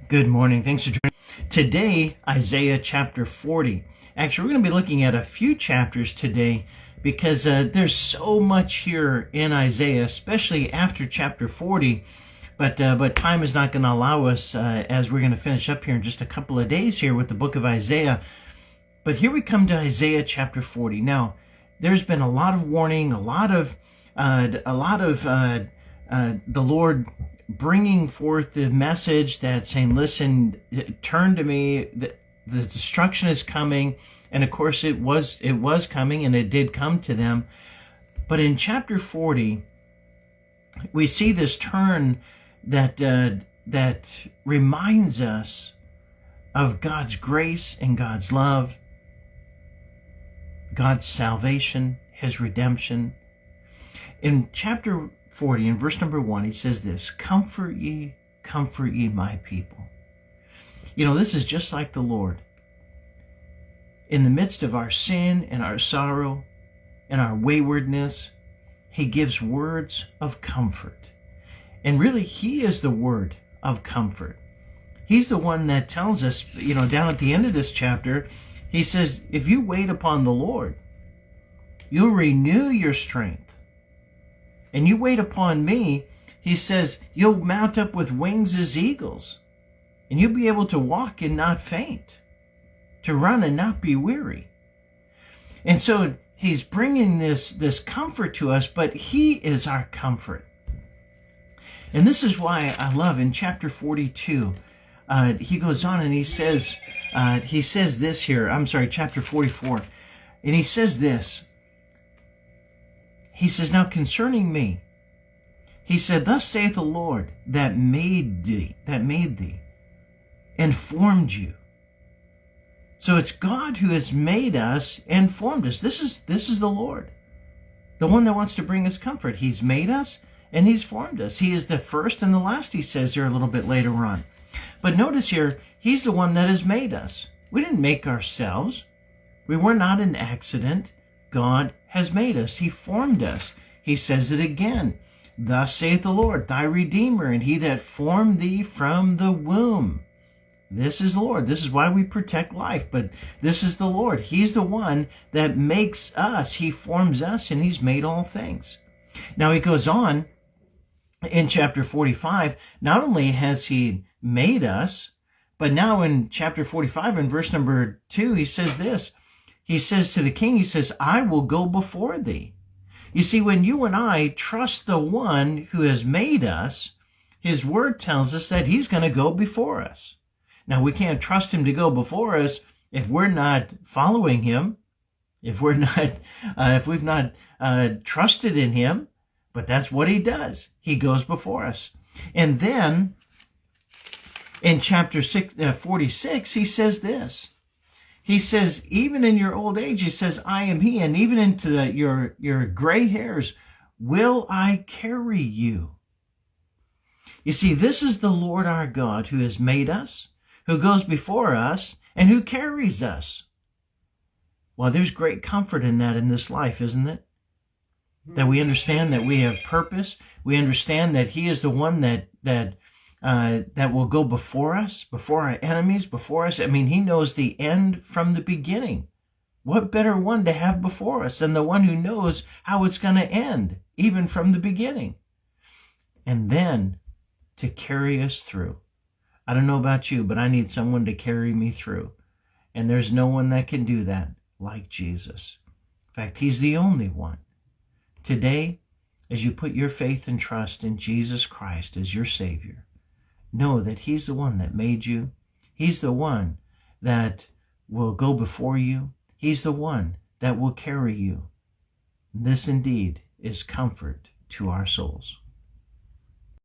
Good morning. Thanks for joining. Today, Isaiah chapter 40. Actually, we're going to be looking at a few chapters today because there's so much here in Isaiah, especially after chapter 40. But time is not going to allow us as we're going to finish up here in just a couple of days here with the book of Isaiah. But here we come to Isaiah chapter 40. Now, there's been a lot of warning, a lot of the Lord bringing forth the message that saying, listen, turn to me, the destruction is coming. And of course it was coming, and it did come to them. But in chapter 40, we see this turn that reminds us of God's grace and God's love, God's salvation, his redemption. In chapter 40, in verse number 1, he says this: comfort ye, my people. You know, this is just like the Lord. In the midst of our sin and our sorrow and our waywardness, he gives words of comfort. And really, he is the word of comfort. He's the one that tells us, you know, down at the end of this chapter, he says, if you wait upon the Lord, you'll renew your strength. And you wait upon me, he says, you'll mount up with wings as eagles. And you'll be able to walk and not faint, to run and not be weary. And so he's bringing this comfort to us, but he is our comfort. And this is why I love in chapter 42, he goes on and he says this here, chapter 44. And he says this. He says, now concerning me, he said, thus saith the Lord that made thee, and formed you. So it's God who has made us and formed us. This is the Lord, the one that wants to bring us comfort. He's made us and he's formed us. He is the first and the last, he says here a little bit later on. But notice here, he's the one that has made us. We didn't make ourselves. We were not an accident. God has made us. He formed us. He says it again. Thus saith the Lord, thy Redeemer, and he that formed thee from the womb. This is the Lord. This is why we protect life. But this is the Lord. He's the one that makes us. He forms us, and he's made all things. Now he goes on in chapter 45. Not only has he made us, but now in chapter 45, in verse number 2, he says this. He says to the king, he says, I will go before thee. You see, when you and I trust the one who has made us, his word tells us that he's going to go before us. Now, we can't trust him to go before us if we're not following him, if we've not trusted in him, but that's what he does. He goes before us. And then in chapter 46, he says this. He says, even in your old age, he says, I am he, and even into your gray hairs will I carry you. You see, this is the Lord our God who has made us, who goes before us, and who carries us. Well, there's great comfort in that in this life, isn't it? That we understand that we have purpose. We understand that he is the one that will go before us, before our enemies, before us. I mean, he knows the end from the beginning. What better one to have before us than the one who knows how it's going to end, even from the beginning? And then to carry us through. I don't know about you, but I need someone to carry me through. And there's no one that can do that like Jesus. In fact, he's the only one. Today, as you put your faith and trust in Jesus Christ as your Savior, know that he's the one that made you. He's the one that will go before you. He's the one that will carry you. This indeed is comfort to our souls.